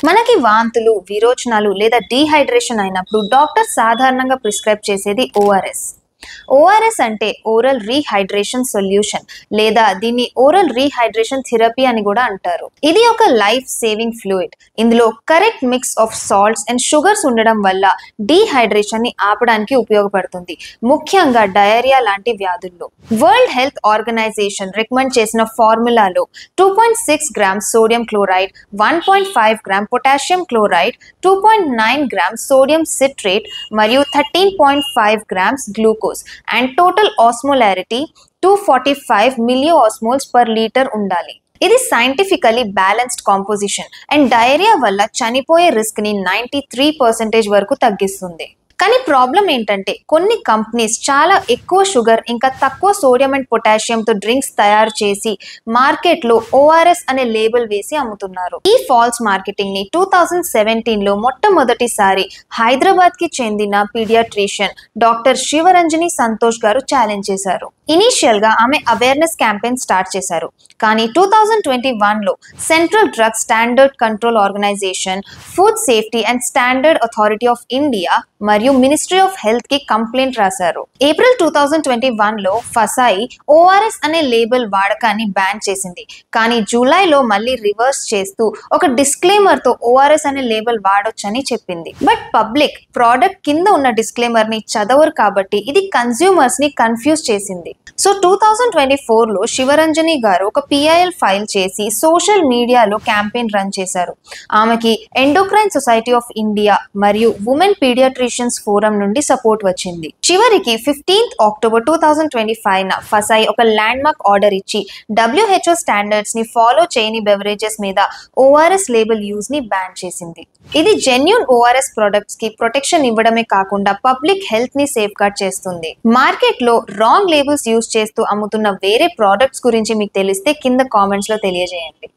మనకి వాంతులు, విరోచనాలు లేదా డీహైడ్రేషన్ అయినప్పుడు డాక్టర్ సాధారణంగా ప్రిస్క్రైబ్ చేసేది ఓఆర్ఎస్. ఓఆర్ఎస్ అంటే ఓరల్ రీహైడ్రేషన్ సొల్యూషన్ లేదా దీన్ని ఓరల్ రీహైడ్రేషన్ థెరపీ అని కూడా అంటారు. ఇది ఒక లైఫ్ సేవింగ్ ఫ్లూయిడ్. ఇందులో correct mix of salts and sugars ఉండడం వల్ల డీహైడ్రేషన్ ని ఆపడానికి ఉపయోగపడుతుంది, ముఖ్యంగా డయేరియా లాంటి వ్యాధుల్లో. వరల్డ్ హెల్త్ ఆర్గనైజేషన్ రికమెండ్ చేసిన ఫార్ములాలో 2.6 grams sodium chloride, 1.5 gram potassium chloride, 2.9 grams sodium citrate మరియు 13.5 grams glucose and total osmolarity 245 milliosmoles per litre ఉండాలి. ఇది scientifically balanced composition and diarrhoea వల్ల చనిపోయే రిస్క్ ని 93% వరకు తగ్గిస్తుంది. కానీ ప్రాబ్లం ఏంటంటే కొన్ని కంపెనీస్ చాలా ఎక్కువ షుగర్ ఇంకా తక్కువ సోడియం అండ్ పొటాషియంతో డ్రింక్స్ తయారు చేసి మార్కెట్లో ఓఆర్ఎస్ అనే లేబుల్ వేసి అమ్ముతున్నారు. ఈ ఫాల్స్ మార్కెటింగ్ ని 2017లో మొట్టమొదటిసారి హైదరాబాద్ కి చెందిన పీడియాట్రిషియన్ డాక్టర్ శివరంజని సంతోష్ గారు ఛాలెంజ్ చేశారు. ఇనీషియల్ గా ఆమె అవేర్నెస్ క్యాంపెయిన్ స్టార్ట్ చేశారు. కానీ 2021లో central drug standard control organisation, food safety and standard authority of India మరియు మినిస్ట్రీ ఆఫ్ హెల్త్ కి కంప్లైంట్ రాశారు. ఏప్రిల్ 2021లో ఫసాయి ఓఆర్ఎస్ అనే లేబుల్ వాడకాన్ని బ్యాన్ చేసింది. కానీ జూలైలో మళ్ళీ రివర్స్ చేస్తూ ఒక డిస్క్లైమర్ తో ఓఆర్ఎస్ అనే లేబుల్ వాడొచ్చని చెప్పింది. బట్ పబ్లిక్ ప్రోడక్ట్ కింద ఉన్న డిస్క్లైమర్ ని చదవరు కాబట్టి ఇది కన్స్యూమర్స్ ని కన్ఫ్యూజ్ చేసింది. సో 2024లో శివరంజని గారు ఒక పిఐఎల్ ఫైల్ చేసి సోషల్ మీడియాలో క్యాంపెయిన్ రన్ చేశారు. ఆమెకి ఎండోక్రైన్ సొసైటీ ఆఫ్ ఇండియా మరియు ఉమెన్ పీడియాట్రిషియన్స్ ఫోరం నుండి సపోర్ట్ వచ్చింది. చివరికి 15 అక్టోబర్ 2025 ఫసాయి ఒక ల్యాండ్ మార్క్ ఆర్డర్ ఇచ్చి WHO స్టాండర్డ్స్ ని ఫాలో చేయని బెవరేజెస్ మీద ఓఆర్ఎస్ లేబుల్ యూజ్ ని బ్యాన్ చేసింది. ఇది జెన్యూన్ ఓఆర్ఎస్ ప్రొడక్ట్స్ కి ప్రొటెక్షన్ ఇవ్వడమే కాకుండా పబ్లిక్ హెల్త్ ని సేఫ్ గార్డ్ చేస్తుంది. మార్కెట్ లో రాంగ్ లేబుల్స్ యూజ్ చేస్తూ అమ్ముతున్న వేరే ప్రొడక్ట్స్ గురించి మీకు తెలిస్తే కింద కామెంట్స్ లో తెలియజేయండి.